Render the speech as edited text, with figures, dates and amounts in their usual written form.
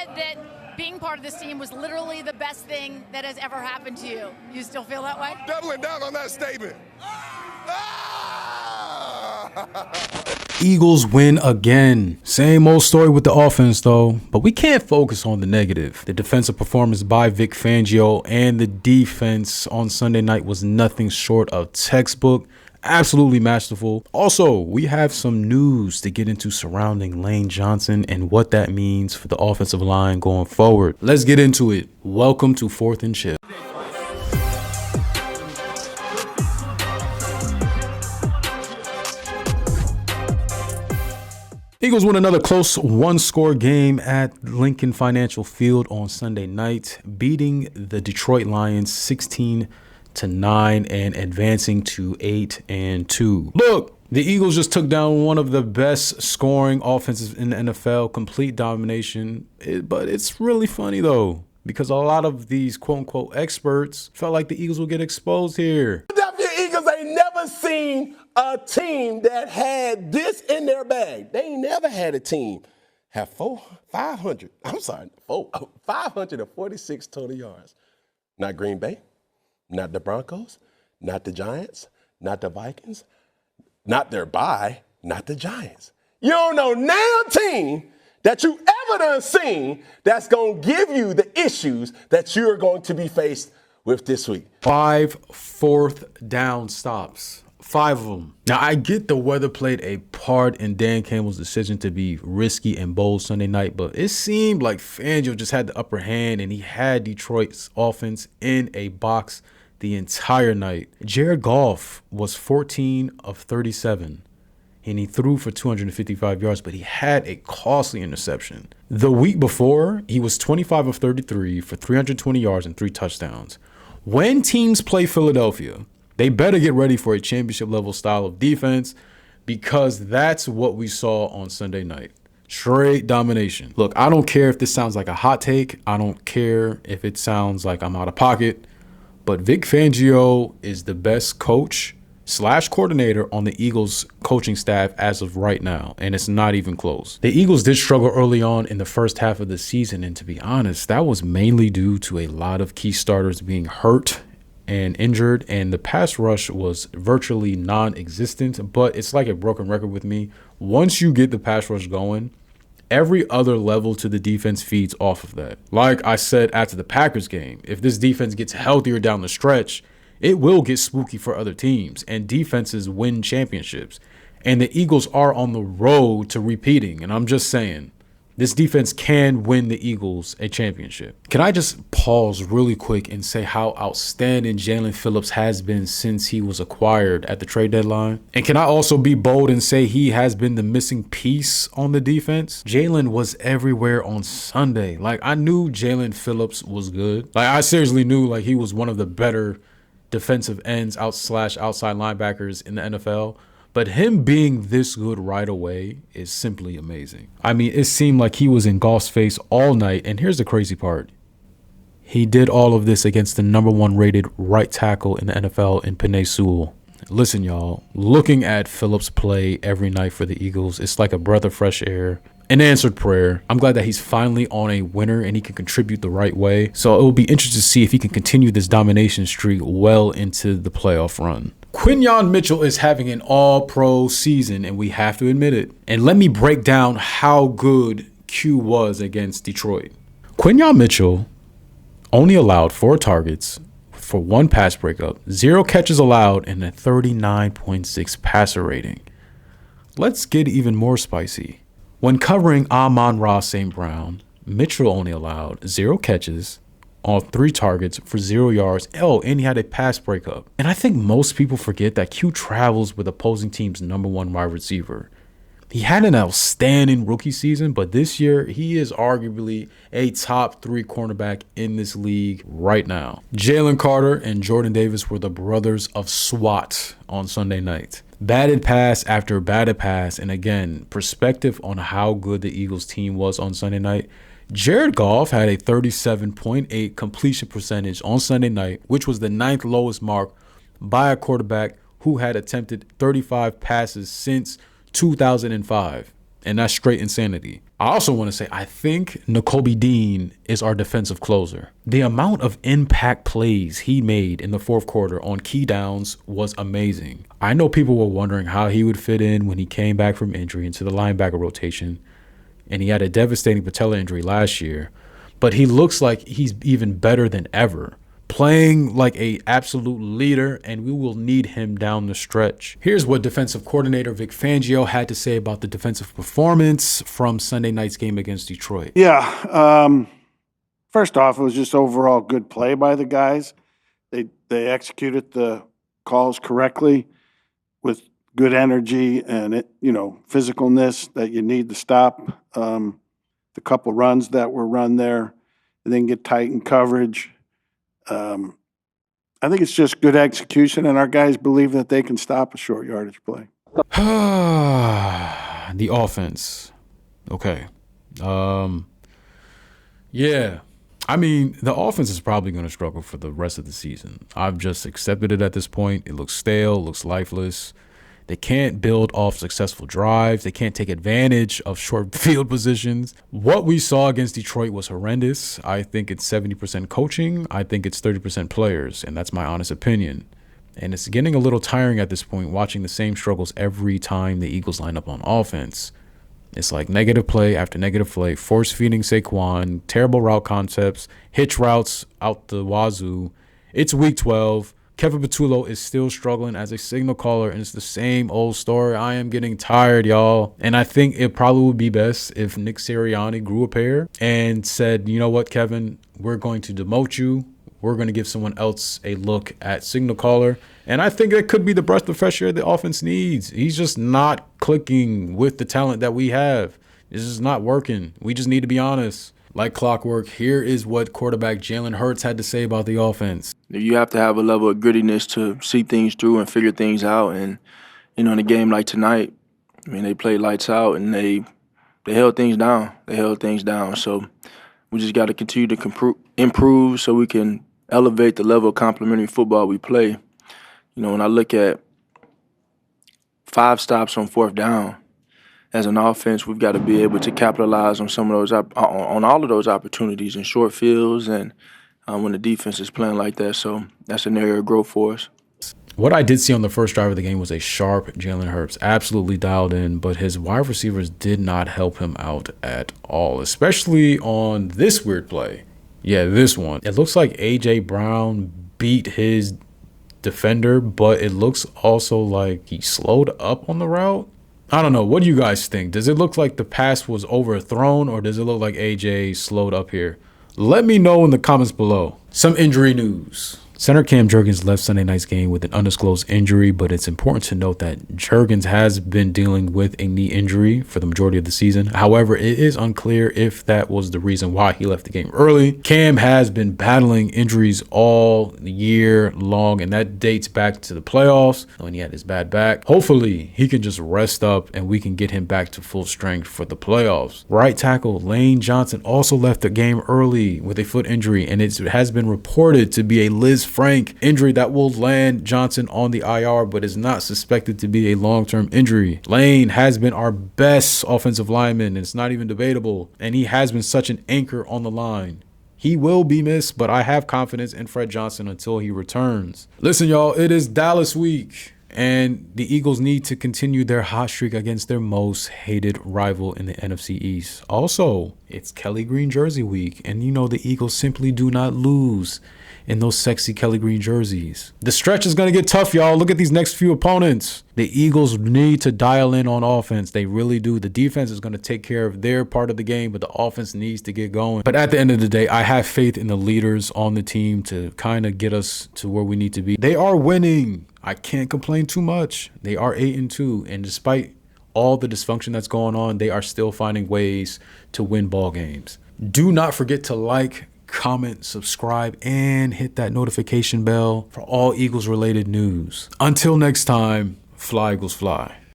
said that being part of this team was literally the best thing that has ever happened to you. You still feel that way? Doubling down on that statement. Eagles win again. Same old story with the offense though, but we can't focus on the negative. The defensive performance by Vic Fangio and the defense on Sunday night was nothing short of textbook. Absolutely masterful. Also, we have some news to get into surrounding Lane Johnson and what that means for the offensive line going forward. Let's get into it. Welcome to 4th and Chip. Eagles win another close one-score game at Lincoln Financial Field on Sunday night, beating the Detroit Lions 16-9 and advancing to 8-2. Look, the Eagles just took down one of the best scoring offenses in the NFL, complete domination. But it's really funny though, because a lot of these quote-unquote experts felt like the Eagles would get exposed here. Philadelphia Eagles ain't never seen a team that had this in their bag. They ain't never had a team have 546 total yards. Not Green Bay, not the Broncos, not the Giants, not the Vikings, not their bye, not the Giants. You don't know now team that you ever done seen that's going to give you the issues that you're going to be faced with this week. 5 fourth down stops. 5 of them. Now, I get the weather played a part in Dan Campbell's decision to be risky and bold Sunday night, but it seemed like Fangio just had the upper hand and he had Detroit's offense in a box the entire night. Jared Goff was 14 of 37, and he threw for 255 yards, but he had a costly interception. The week before, he was 25 of 33 for 320 yards and 3 touchdowns. When teams play Philadelphia, they better get ready for a championship level style of defense, because that's what we saw on Sunday night. Straight domination. Look, I don't care if this sounds like a hot take. I don't care if it sounds like I'm out of pocket. But Vic Fangio is the best coach / coordinator on the Eagles coaching staff as of right now, and it's not even close. The Eagles did struggle early on in the first half of the season, and to be honest, that was mainly due to a lot of key starters being hurt and injured, and the pass rush was virtually non-existent. But it's like a broken record with me. Once you get the pass rush going, every other level to the defense feeds off of that. Like I said after the Packers game, if this defense gets healthier down the stretch, it will get spooky for other teams, and defenses win championships. And the Eagles are on the road to repeating, and I'm just saying, this defense can win the Eagles a championship. Can I just pause really quick and say how outstanding Jalen Phillips has been since he was acquired at the trade deadline? And can I also be bold and say he has been the missing piece on the defense? Jalen was everywhere on Sunday. Like, I knew Jalen Phillips was good. Like, I seriously knew like he was one of the better defensive ends outside linebackers in the NFL. But him being this good right away is simply amazing. I mean, it seemed like he was in Goff's face all night. And here's the crazy part. He did all of this against the #1 rated right tackle in the NFL in Penei Sewell. Listen, y'all, looking at Phillips play every night for the Eagles, it's like a breath of fresh air, an answered prayer. I'm glad that he's finally on a winner and he can contribute the right way. So it will be interesting to see if he can continue this domination streak well into the playoff run. Quinyon Mitchell is having an all-pro season, and we have to admit it. And let me break down how good Q was against Detroit. Quinyon Mitchell only allowed 4 targets for 1 pass breakup, 0 catches allowed, and a 39.6 passer rating. Let's get even more spicy. When covering Amon-Ra St. Brown, Mitchell only allowed 0 catches on 3 targets for 0 yards. And he had a pass breakup. And I think most people forget that Q travels with opposing team's #1 wide receiver. He had an outstanding rookie season, but this year he is arguably a top 3 cornerback in this league right now. Jalen Carter and Jordan Davis were the brothers of SWAT on Sunday night. Batted pass after batted pass, and again, perspective on how good the Eagles team was on Sunday night. Jared Goff had a 37.8 completion percentage on Sunday night, which was the 9th lowest mark by a quarterback who had attempted 35 passes since 2005. and that's straight insanity. I also want to say I think Nakobe Dean is our defensive closer. The amount of impact plays he made in the fourth quarter on key downs was amazing. I know people were wondering how he would fit in when he came back from injury into the linebacker rotation, and he had a devastating patella injury last year, but he looks like he's even better than ever, playing like a absolute leader, and we will need him down the stretch. Here's what defensive coordinator Vic Fangio had to say about the defensive performance from Sunday night's game against Detroit. Yeah, first off, it was just overall good play by the guys. They executed the calls correctly with good energy and physicalness that you need to stop the couple runs that were run there, and then get tight in coverage. I think it's just good execution, and our guys believe that they can stop a short yardage play. The offense. Okay. Yeah. I mean, the offense is probably going to struggle for the rest of the season. I've just accepted it at this point. It looks stale, looks lifeless. They can't build off successful drives. They can't take advantage of short field positions. What we saw against Detroit was horrendous. I think it's 70% coaching. I think it's 30% players, and that's my honest opinion. And it's getting a little tiring at this point, watching the same struggles every time the Eagles line up on offense. It's like negative play after negative play, force-feeding Saquon, terrible route concepts, hitch routes out the wazoo. It's week 12. Kevin Patullo is still struggling as a signal caller, and it's the same old story. I am getting tired, y'all. And I think it probably would be best if Nick Sirianni grew a pair and said, you know what, Kevin, we're going to demote you. We're going to give someone else a look at signal caller. And I think that could be the breath of fresh air the offense needs. He's just not clicking with the talent that we have. This is not working. We just need to be honest. Like clockwork, here is what quarterback Jalen Hurts had to say about the offense. You have to have a level of grittiness to see things through and figure things out. And, in a game like tonight, I mean, they played lights out and they held things down. So we just got to continue to improve so we can elevate the level of complementary football we play. When I look at 5 stops on fourth down, as an offense, we've got to be able to capitalize on some of those, on all of those opportunities in short fields and when the defense is playing like that. So that's an area of growth for us. What I did see on the first drive of the game was a sharp Jalen Hurts, absolutely dialed in, but his wide receivers did not help him out at all, especially on this weird play. Yeah, this one. It looks like A.J. Brown beat his defender, but it looks also like he slowed up on the route. I don't know. What do you guys think? Does it look like the pass was overthrown, or does it look like AJ slowed up here? Let me know in the comments below. Some injury news. Center Cam Jurgens left Sunday night's game with an undisclosed injury, but it's important to note that Jurgens has been dealing with a knee injury for the majority of the season. However, it is unclear if that was the reason why he left the game early. Cam has been battling injuries all year long, and that dates back to the playoffs when he had his bad back. Hopefully, he can just rest up and we can get him back to full strength for the playoffs. Right tackle Lane Johnson also left the game early with a foot injury, and it has been reported to be a Lisfranc injury that will land Johnson on the IR, but is not suspected to be a long-term injury. Lane has been our best offensive lineman, and it's not even debatable, and he has been such an anchor on the line. He will be missed, but I have confidence in Fred Johnson until he returns. Listen, y'all, it is Dallas week, and the Eagles need to continue their hot streak against their most hated rival in the NFC East. Also, it's Kelly Green jersey week, and the Eagles simply do not lose in those sexy Kelly Green jerseys. The stretch is going to get tough, y'all. Look at these next few opponents. The Eagles need to dial in on offense. They really do. The defense is going to take care of their part of the game, but the offense needs to get going. But at the end of the day, I have faith in the leaders on the team to kind of get us to where we need to be. They are winning. I can't complain too much. They are 8-2, and despite all the dysfunction that's going on, they are still finding ways to win ball games. Do not forget to like, comment, subscribe, and hit that notification bell for all Eagles related news. Until next time, fly Eagles fly.